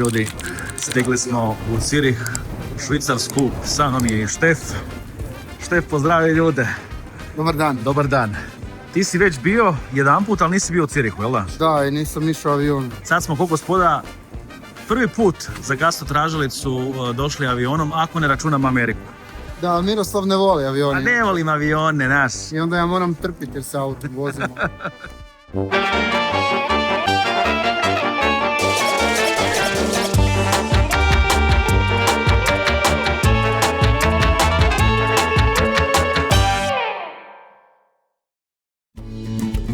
ljudi, stigli smo u Cirih, u Švicarsku, sa mnom je i Štef. Štef, pozdravi ljude. Dobar dan. Dobar dan. Ti si već bio jedanput, ali nisi bio u Cirihu, jel da? Da, i nisam išao avionom. Sad smo, ko gospoda, prvi put za Gastro tražilicu došli avionom, ako ne računam Ameriku. Da, Miroslav ne voli avione. A ne volim avione, naš. I onda ja moram trpiti jer se autom vozimo.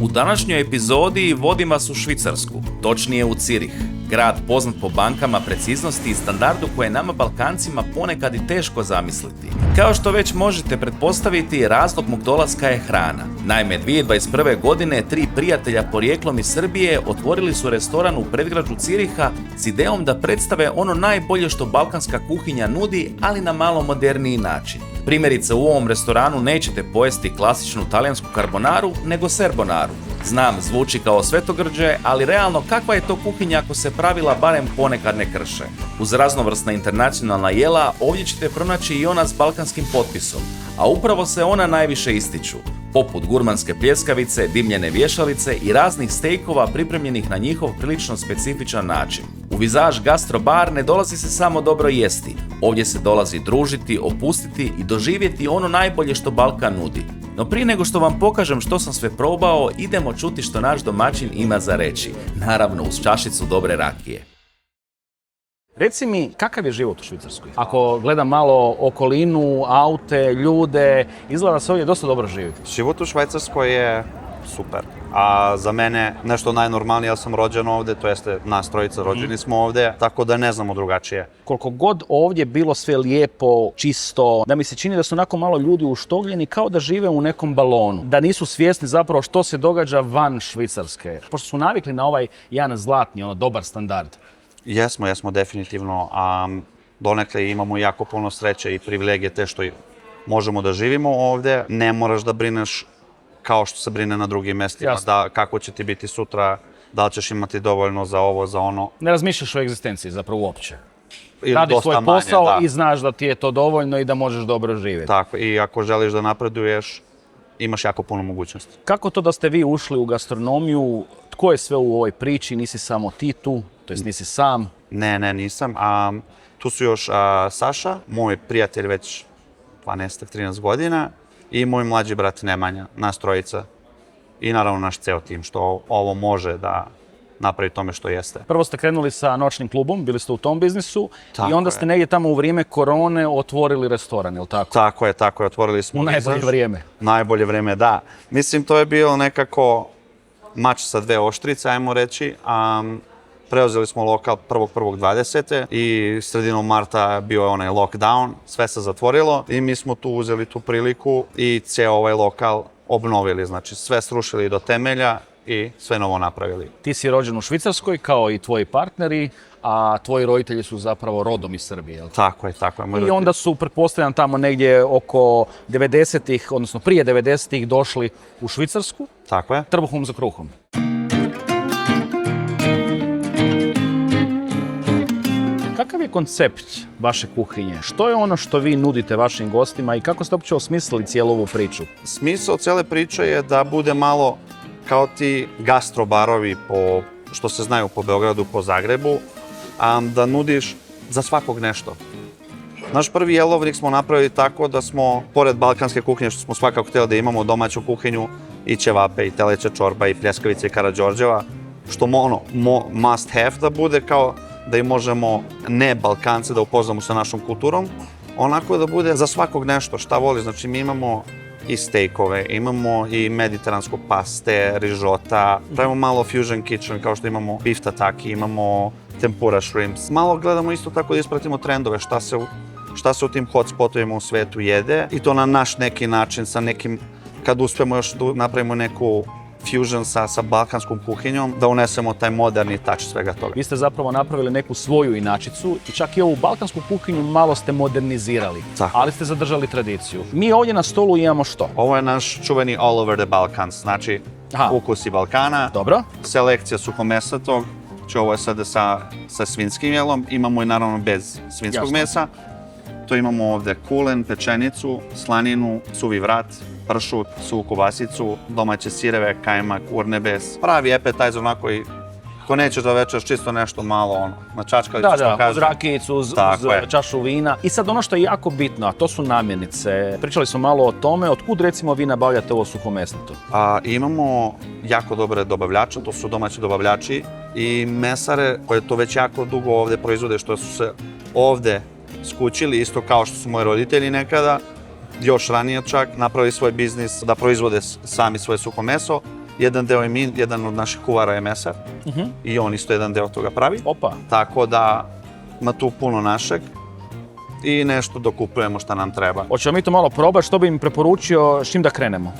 U današnjoj epizodi vodim vas u Švicarsku, točnije u Cirih, grad poznat po bankama, preciznosti i standardu koje nama Balkancima ponekad i teško zamisliti. Kao što već možete pretpostaviti, razlog mog dolaska je hrana. Naime, 2021. godine 3 prijatelja porijeklom iz Srbije otvorili su restoran u predgrađu Ciriha s idejom da predstave ono najbolje što balkanska kuhinja nudi, ali na malo moderniji način. Primjerice, u ovom restoranu nećete pojesti klasičnu talijansku karbonaru, nego serbonaru. Znam, zvuči kao svetogrđe, ali realno kakva je to kuhinja ako se pravila barem ponekad ne krše? Uz raznovrsna internacionalna jela, ovdje ćete pronaći i ona s balkanskim potpisom, a upravo se ona najviše ističu, poput gurmanske pljeskavice, dimljene vješalice i raznih stejkova pripremljenih na njihov prilično specifičan način. U Vizaž Gastro Bar ne dolazi se samo dobro jesti, ovdje se dolazi družiti, opustiti i doživjeti ono najbolje što Balkan nudi. No prije nego što vam pokažem što sam sve probao, idemo čuti što naš domaćin ima za reći, naravno uz čašicu dobre rakije. Reci mi, kakav je život u Švicarskoj? Ako gledam malo okolinu, aute, ljude, izgleda da se ovdje dosta dobro živi. Život u Švajcarskoj je super. A za mene nešto najnormalnije, ja sam rođen ovdje, to jeste nas trojica rođeni smo ovdje, tako da ne znamo drugačije. Koliko god ovdje bilo sve lijepo, čisto, da mi se čini da su onako malo ljudi uštogljeni kao da žive u nekom balonu. Da nisu svjesni zapravo što se događa van Švicarske. Pošto su navikli na ovaj jedan zlatni, dobar standard. Jesmo definitivno, a donekle imamo jako puno sreće i privilegije te što možemo da živimo ovdje. Ne moraš da brineš kao što se brine na drugim mjestima, da kako će ti biti sutra, da li ćeš imati dovoljno za ovo, za ono. Ne razmišljaš o egzistenciji zapravo uopće. Radiš svoj posao i znaš da ti je to dovoljno i da možeš dobro živjeti. Tako, i ako želiš da napreduješ, imaš jako puno mogućnosti. Kako to da ste vi ušli u gastronomiju? Tko je sve u ovoj priči? Nisi samo ti tu, to jest nisi sam? Ne, nisam. Tu su još Saša, moj prijatelj već 12-13 godina i moj mlađi brat Nemanja, nas trojica. I naravno naš ceo tim, što ovo može da napravi tome što jeste. Prvo ste krenuli sa noćnim klubom, bili ste u tom biznisu i onda ste negdje tamo u vrijeme korone otvorili restoran, je li tako? Tako je, otvorili smo. U najbolje vrijeme. Najbolje vrijeme, da. Mislim, to je bilo nekako mač sa dve oštrice, ajmo reći. Preuzeli smo lokal 1.1.20. i sredinom marta bio je onaj lockdown, sve se zatvorilo i mi smo tu uzeli tu priliku i cijel ovaj lokal obnovili, znači sve srušili do temelja i sve novo napravili. Ti si rođen u Švicarskoj kao i tvoji partneri, a tvoji roditelji su zapravo rodom iz Srbije, jel? Tako je. I onda su, pretpostavljam, tamo negdje oko 90-ih, odnosno prije 90-ih došli u Švicarsku. Tako je. Trbuhom za kruhom. Kakav je koncept vaše kuhinje? Što je ono što vi nudite vašim gostima i kako ste uopće osmislili cijelu ovu priču? Smisao cijele priče je da bude malo kao ti gastrobarovi što se znaju po Beogradu, po Zagrebu, da nudiš za svakog nešto. Naš prvi jelovnik smo napravili tako da smo, pored balkanske kuhinje, što smo svakako htjeli da imamo domaću kuhinju, i ćevape, i teleća čorba, i pljeskavice, i Karađorđeva, što must have da bude kao da i možemo ne Balkance da upoznamo sa našom kulturom, onako da bude za svakog nešto, šta voli. Znači mi imamo i stejkove, imamo i mediteransko paste, rižota, pravimo malo fusion kitchen kao što imamo beef tataki, imamo tempura shrimps. Malo gledamo isto tako da ispratimo trendove, šta se u tim hotspotovima u svetu jede i to na naš neki način, sa nekim, kad uspemo još da napravimo neku fusion sa balkanskom kuhinjom, da unesemo taj moderni touch svega toga. Vi ste zapravo napravili neku svoju inačicu i čak i ovu balkansku kuhinju malo ste modernizirali, ali ste zadržali tradiciju. Mi ovdje na stolu imamo što? Ovo je naš čuveni all over the Balkans, znači ukusi Balkana, dobro, selekcija suhomesnatog, Znači ovo je sada sa svinjskim jelom, imamo i naravno bez svinjskog Jasno. mesa. To imamo ovde kulen, pečenicu, slaninu, suvi vrat, pršut, suvu kobasicu, domaće sireve, kajmak, urnebes. Pravi appetizer onako i ko nećeš da večeraš čisto nešto malo ono, na čačkalicu što Da, kažem. uz rakijicu, uz Tako je. čašu vina. I sad ono što je jako bitno, a to su namirnice. Pričali smo malo o tome, otkud recimo vi nabavljate ovo suhomesnato? Imamo jako dobre dobavljače, to su domaći dobavljači i mesare koje to već jako dugo ovde proizvode, što su se ovde skućili, isto kao što su moji roditelji nekada, još ranije čak, napravili svoj biznis da proizvode sami svoje suho meso. Jedan deo je mi, jedan od naših kuvara je mesar i on isto jedan deo toga pravi. Opa, Tako da ima tu puno našeg i nešto dokupujemo šta nam treba. hoćemo mi to malo probati, što bi im preporučio, s čim da krenemo?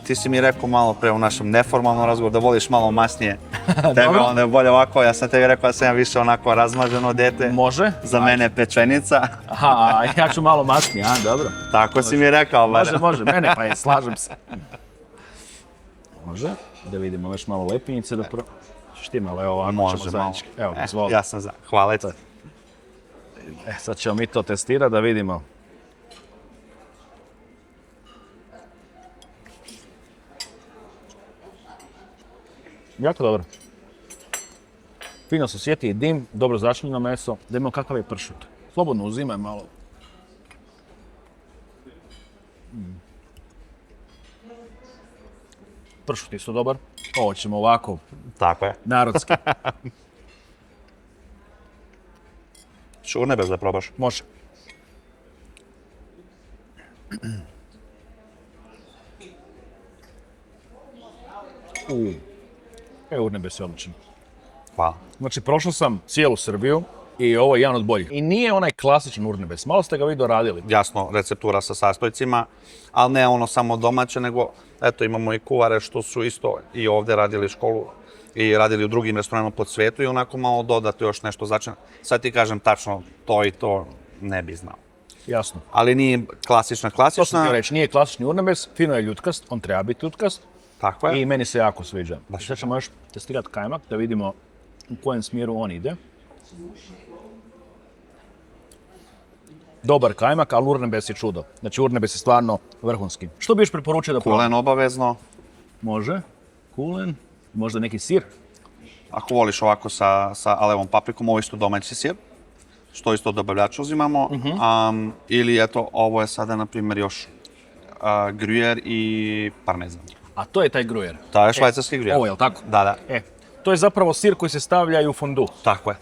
Ti si mi rekao malo pre u našem neformalnom razgovoru da voliš malo masnije tebe, Dobro. onda je bolje ovako. Ja sam tebi rekao da sam ja više onako razmaženo dete. Može? Za mene pečenica. Aha, ja ću malo masnije, a dobro. Tako si mi rekao, bar. Može, mene pa je, slažem se. Može, da vidimo još malo lepinjice da štimalo, evo ovako ćemo Može malo. zajednički. Evo, izvoli. Ja sam za. Hvala ti. Sad ćemo mi to testirati da vidimo. Jako dobro. Fino se osjeti i dim, dobro začinjeno meso, da vidimo kakav je pršut. Slobodno uzimaj malo. Pršut isto dobar. Ovo ćemo ovako, Tako je. narodski. Urnebes da probaš. Može. Urnebes je odličan. Hvala. Znači, prošao sam cijelu Srbiju i ovo je jedan od boljih. I nije onaj klasičan urnebes, malo ste ga vi doradili. Jasno, receptura sa sastojcima, ali ne ono samo domaće, nego eto imamo i kuvare što su isto i ovde radili školu i radili u drugim restoranima po svetu i onako malo dodati još nešto značajno. Sad ti kažem tačno to i to ne bi znao. Jasno. Ali nije klasična. To sam htio reći, nije klasični urnebes, fino je ljutkast, on treba biti ljutkast Tako je. i meni se jako sviđa. Baš. Sad ćemo još testirati kajmak da vidimo u kojem smjeru on ide. Dobar kajmak, ali urnebes je čudo. Znači urnebes je stvarno vrhunski. Što bi još preporučio da probam? Kulen obavezno. Može. Kulen. Možda neki sir. Ako voliš ovako sa alevom paprikom, ovo je isto domaći sir, što isto dobavljač uzimamo. Ili eto, ovo je sada, na primjer, još gruyère i parmezan. A to je taj gruyère. To je švajcarski gruyère. Ovo je li tako? Da. To je zapravo sir koji se stavlja i u fondu. Tako je.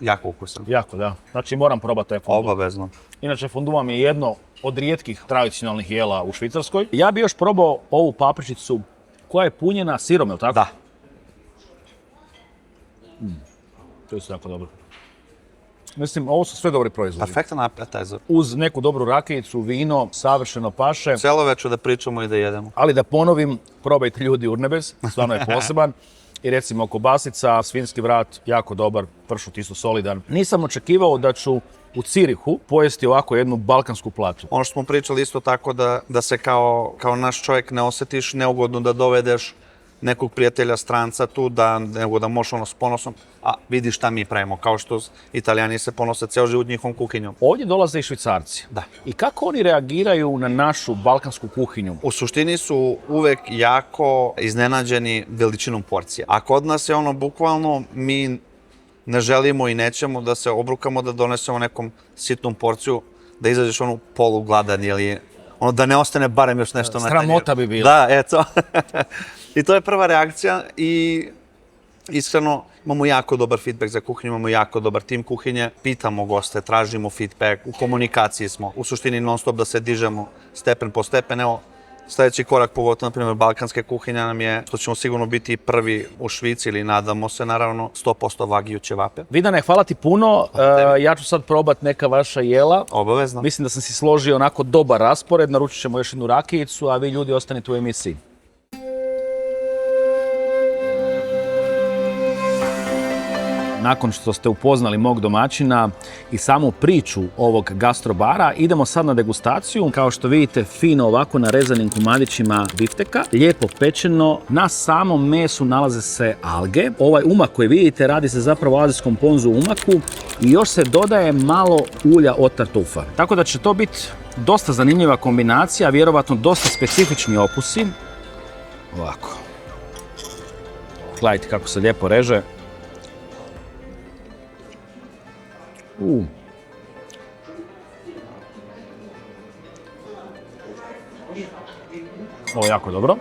Jako ukusan. Jako, da. Znači moram probati taj fondu. Obavezno. Inače, fondu vam je jedno od rijetkih tradicionalnih jela u Švicarskoj. Ja bi još probao ovu papričicu koja je punjena sirom, je li tako? Da. To je jako dobro. Mislim, ovo su sve dobri proizvodi. Perfektan appetizer. Uz neku dobru rakijicu, vino, savršeno paše. Cijelo večer da pričamo i da jedemo. Ali da ponovim, probajte ljudi urnebes, stvarno je poseban. I recimo kobasica, svinjski vrat, jako dobar, pršut isto solidan. Nisam očekivao da ću u Cirihu pojesti ovako jednu balkansku platu. Ono što smo pričali isto tako da se kao naš čovjek ne osjetiš neugodno da dovedeš nekog prijatelja stranca tu, nego da možeš ono s ponosom, a vidi šta mi pravimo, kao što Italijani se ponose ceo život njihovom kuhinjom. Ovdje dolaze i Švicarci. Da. I kako oni reagiraju na našu balkansku kuhinju? U suštini su uvek jako iznenađeni veličinom porcija. A kod nas je ono bukvalno mi ne želimo i nećemo da se obrukamo da donesemo nekom sitnom porciju, da izađeš onu polugladan ili ono da ne ostane barem još nešto na tanjiru. Sramota bi bila. Da, eto. I to je prva reakcija i iskreno imamo jako dobar feedback za kuhinju, imamo jako dobar tim kuhinje, pitamo goste, tražimo feedback, u komunikaciji smo, u suštini non stop da se dižemo stepen po stepen. Evo, sljedeći korak, pogotovo, na primjer, balkanske kuhinja nam je, što ćemo sigurno biti prvi u Švici ili nadamo se, naravno, 100% Wagyu ćevape. Vidane, hvala ti puno. Ja ću sad probat neka vaša jela. Obavezno. Mislim da sam si složio onako dobar raspored, naručit ćemo još jednu rakijicu, a vi ljudi ostanite u emisiji. nakon što ste upoznali mog domaćina i samu priču ovog gastrobara, idemo sad na degustaciju. Kao što vidite, fino ovako narezanim komadićima bifteka, lijepo pečeno. Na samom mesu nalaze se alge. Ovaj umak koji vidite radi se zapravo o azijskom ponzu umaku i još se dodaje malo ulja od tartufa. Tako da će to biti dosta zanimljiva kombinacija, vjerovatno dosta specifični okusi. Ovako. Gledajte kako se lijepo reže. Ovo je jako dobro.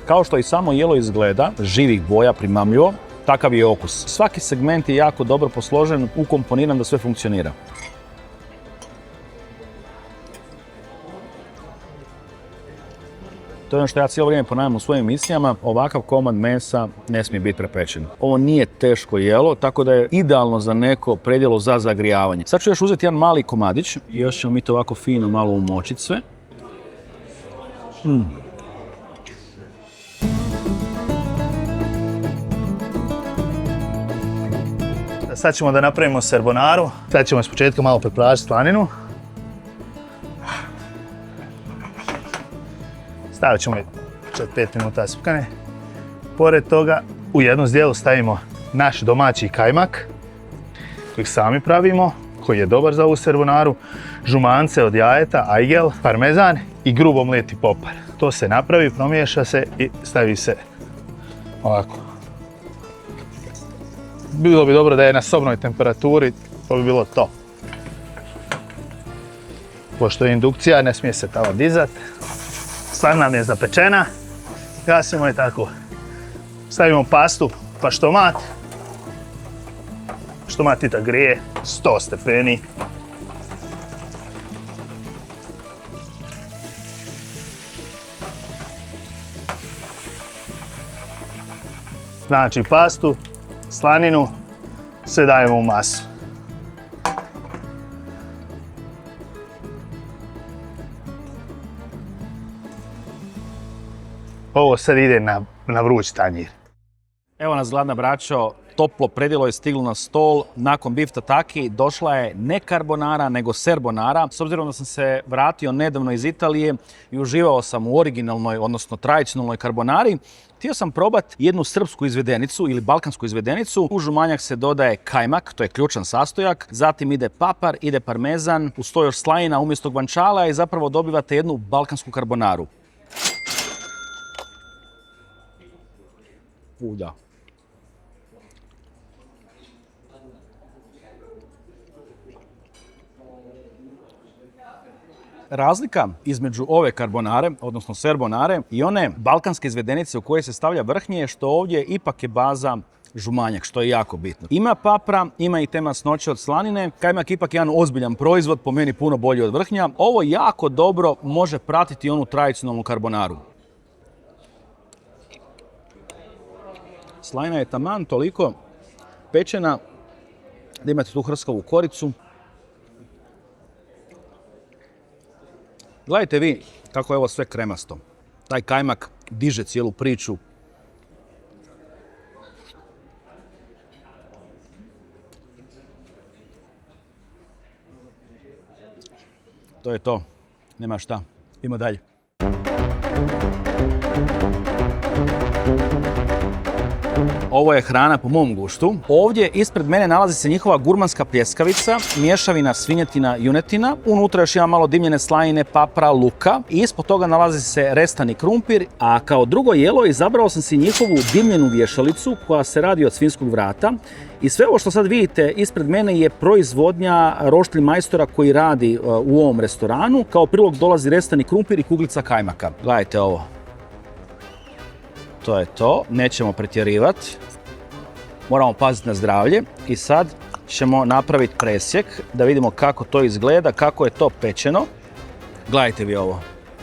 Kao što i samo jelo izgleda, živih boja, primamljivo, takav je okus. Svaki segment je jako dobro posložen, ukomponiran da sve funkcionira. To je ono što ja cijelo vrijeme ponavljam u svojim emisijama, ovakav komad mesa ne smije biti prepečen. Ovo nije teško jelo, tako da je idealno za neko predjelo za zagrijavanje. Sad ću još uzeti jedan mali komadić i još ćemo mi to ovako fino malo umočiti sve. Sad ćemo da napravimo serbonaru. Sad ćemo s početka malo prepražiti slaninu. Stavit ćemo 4-5 minuta spukane. Pored toga u jednu zdjelu stavimo naš domaći kajmak kojeg sami pravimo, koji je dobar za ovu serbonaru, žumance od jajeta, ajgel, parmezan i grubo mleti popar. To se napravi, promiješa se i stavi se ovako. Bilo bi dobro da je na sobnoj temperaturi, to bi bilo to. Pošto je indukcija, ne smije se tava dizat. Slanina nam je zapečena, gasimo je tako. Stavimo pastu, paštomat. Paštomat i da grije 100 stepeni. Znači pastu, slaninu, sve dajemo u masu. Ovo sad ide na vruć tanjir. Evo nas, gladna braćo, toplo predjelo je stiglo na stol. Nakon beef tataki došla je ne carbonara, nego serbonara. S obzirom da sam se vratio nedavno iz Italije i uživao sam u originalnoj, odnosno tradicionalnoj carbonari, htio sam probati jednu srpsku izvedenicu ili balkansku izvedenicu. U žumanjak se dodaje kajmak, to je ključan sastojak, zatim ide papar, ide parmezan, uz to još slanina umjesto guanciale i zapravo dobivate jednu balkansku karbonaru. Da. Razlika između ove karbonare, odnosno serbonare, i one balkanske izvedenice u koje se stavlja vrhnje je što ovdje ipak je baza žumanjak, što je jako bitno. Ima papra, ima i te masnoće od slanine. Kajmak ipak je jedan ozbiljan proizvod, po meni puno bolji od vrhnja. Ovo jako dobro može pratiti onu tradicionalnu karbonaru. Slanina je taman toliko pečena da imate tu hrskavu koricu. Gledajte vi kako je ovo sve kremasto. Taj kajmak diže cijelu priču. To je to. Nema šta. Idemo dalje. Ovo je hrana po mom guštu. Ovdje ispred mene nalazi se njihova gurmanska pljeskavica, mješavina svinjetina, junetina. Unutra još ima malo dimljene slanine, papra, luka. I ispod toga nalazi se restani krumpir. A kao drugo jelo izabrao sam si njihovu dimljenu vješalicu koja se radi od svinjskog vrata. I sve ovo što sad vidite ispred mene je proizvodnja roštilj majstora koji radi u ovom restoranu. Kao prilog dolazi restani krumpir i kuglica kajmaka. Gledajte ovo. To je to, nećemo pretjerivati. Moramo paziti na zdravlje i sad ćemo napraviti presjek da vidimo kako to izgleda, kako je to pečeno. Gledajte vi ovo.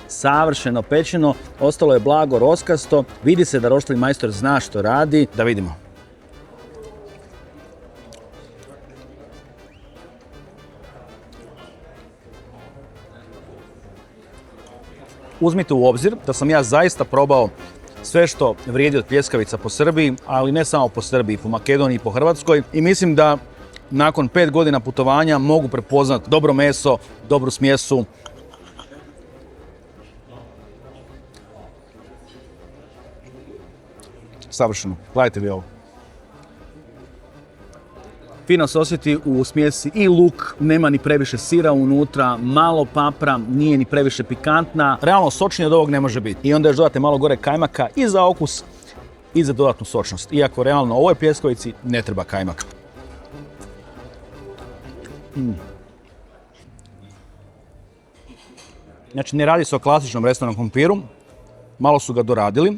Savršeno pečeno, ostalo je blago roskasto. Vidi se da roštilj majstor zna što radi. Da vidimo. Uzmite u obzir da sam ja zaista probao sve što vrijedi od pljeskavica po Srbiji, ali ne samo po Srbiji, po Makedoniji i po Hrvatskoj. I mislim da nakon 5 godina putovanja mogu prepoznat dobro meso, dobru smjesu. Savršeno. Gledajte vi ovo. Fino se osjeti u smjesi i luk, nema ni previše sira unutra, malo papra, nije ni previše pikantna. Realno sočnije od ovog ne može biti. I onda još dodate malo gore kajmaka i za okus i za dodatnu sočnost. Iako realno ovoj pljeskavici ne treba kajmak. Znači ne radi se o klasičnom restoranskom krumpiru, malo su ga doradili.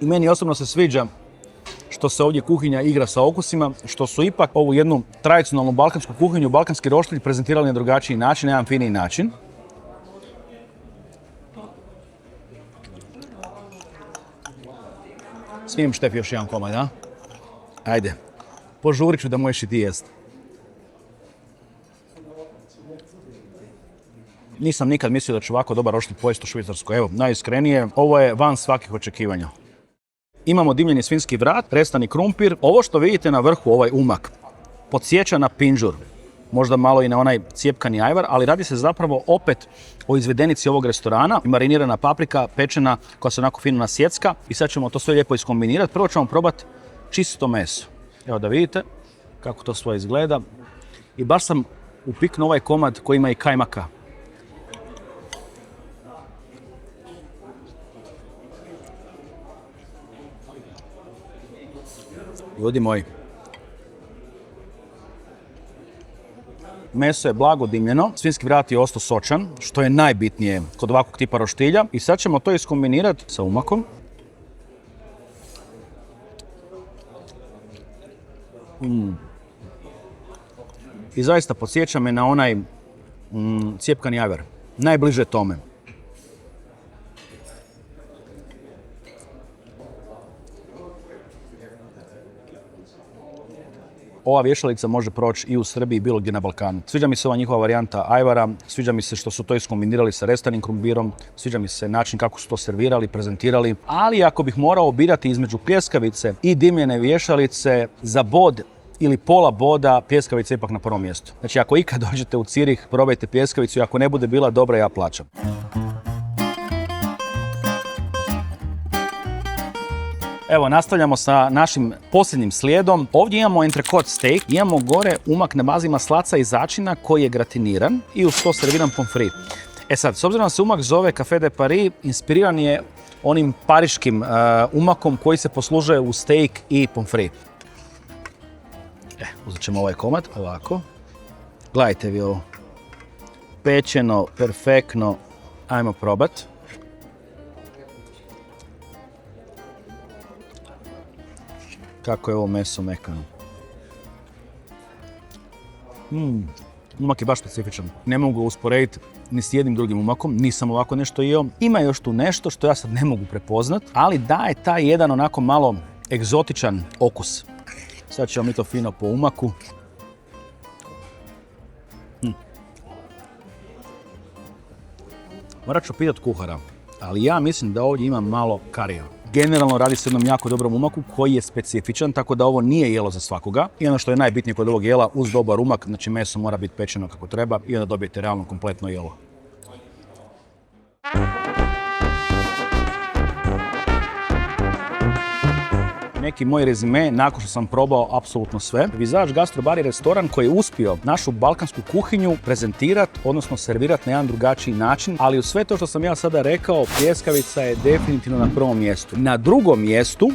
I meni osobno se sviđa što se ovdje kuhinja igra sa okusima, što su ipak ovu jednu tradicionalnu balkansku kuhinju, balkanski roštilj prezentirali na drugačiji način, na jedan finiji način. Smijem Štef još jedan komad, a? Ajde, požurit ću da možeš i ti jest. Nisam nikad mislio da ću ovako dobar roštilj pojesti u Švicarskoj. Evo, najiskrenije, ovo je van svakih očekivanja. Imamo dimljeni svinjski vrat, restani krumpir. Ovo što vidite na vrhu, ovaj umak, podsjeća na pinđur. Možda malo i na onaj cijepkani ajvar, ali radi se zapravo opet o izvedenici ovog restorana. Marinirana paprika, pečena, koja se onako fino nasjecka. I sad ćemo to sve lijepo iskombinirati. Prvo ćemo probati čisto meso. Evo da vidite kako to sve izgleda. I baš sam upiknuo ovaj komad koji ima i kajmaka. Ljudi moji, meso je blago dimljeno, svinjski vrat je ostao sočan, što je najbitnije kod ovakvog tipa roštilja. I sad ćemo to iskombinirati sa umakom. I zaista podsjeća me na onaj cijepkani ajvar, najbliže tome. Ova vješalica može proći i u Srbiji i bilo gdje na Balkanu. Sviđa mi se ova njihova varijanta ajvara, sviđa mi se što su to iskombinirali sa restanim krumpirom, sviđa mi se način kako su to servirali, prezentirali. Ali ako bih morao birati između pljeskavice i dimljene vješalice za bod ili pola boda, pljeskavica je ipak na prvom mjestu. Znači ako ikad dođete u Cirih, probajte pljeskavicu i ako ne bude bila dobra, ja plaćam. Evo, nastavljamo sa našim posljednjim slijedom. Ovdje imamo entrecot steak, imamo gore umak na bazi maslaca i začina koji je gratiniran i uz to serviran pomfrit. E sad, s obzirom da se umak zove Café de Paris, inspiriran je onim pariškim umakom koji se poslužuje u steak i pomfrit. Uzet ćemo ovaj komad, ovako. Gledajte vi ovo. Pečeno, perfektno. Ajmo probat. Kako je ovo meso mekano. Umak je baš specifičan. Ne mogu ga usporediti ni s jednim drugim umakom, nisam ovako nešto jeo. Ima još tu nešto što ja sad ne mogu prepoznat, ali daje taj jedan onako malo egzotičan okus. Sad ćemo mi to fino po umaku. Morat ću pitat kuhara, ali ja mislim da ovdje ima malo karija. Generalno radi se o jednom jako dobrom umaku koji je specifičan, tako da ovo nije jelo za svakoga. I ono što je najbitnije kod ovog jela, uz dobar umak, znači meso mora biti pečeno kako treba i onda dobijete realno kompletno jelo. Neki moj rezime, nakon što sam probao apsolutno sve. Visage Gastro Bar je restoran koji je uspio našu balkansku kuhinju prezentirati, odnosno servirati na jedan drugačiji način, ali u sve to što sam ja sada rekao, pljeskavica je definitivno na prvom mjestu. Na drugom mjestu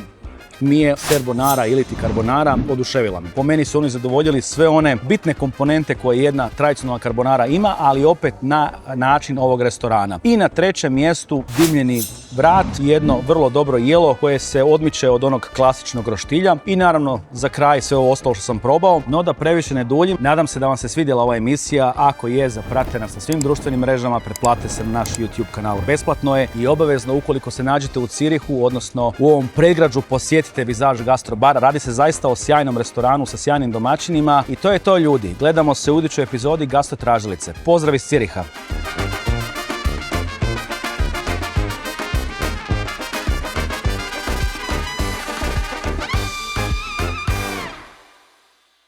mi je carbonara ili ti carbonara oduševila me. Po meni su oni zadovoljili sve one bitne komponente koje jedna tradicionalna carbonara ima, ali opet na način ovog restorana. I na trećem mjestu dimljeni vrat, jedno vrlo dobro jelo koje se odmiče od onog klasičnog roštilja i naravno za kraj sve ovo ostalo što sam probao. No da previše ne duljim, nadam se da vam se svidjela ova emisija. Ako je, zapratite nas na svim društvenim mrežama, pretplatite se na naš YouTube kanal, besplatno je i obavezno ukoliko se nađete u Cirihu, odnosno u ovom predgrađu, posjetite Visage Gastro Bar. Radi se zaista o sjajnom restoranu sa sjajnim domaćinima i to je to ljudi. Gledamo se u idućoj epizodi Gastro Tražilice. Pozdrav iz Ciriha!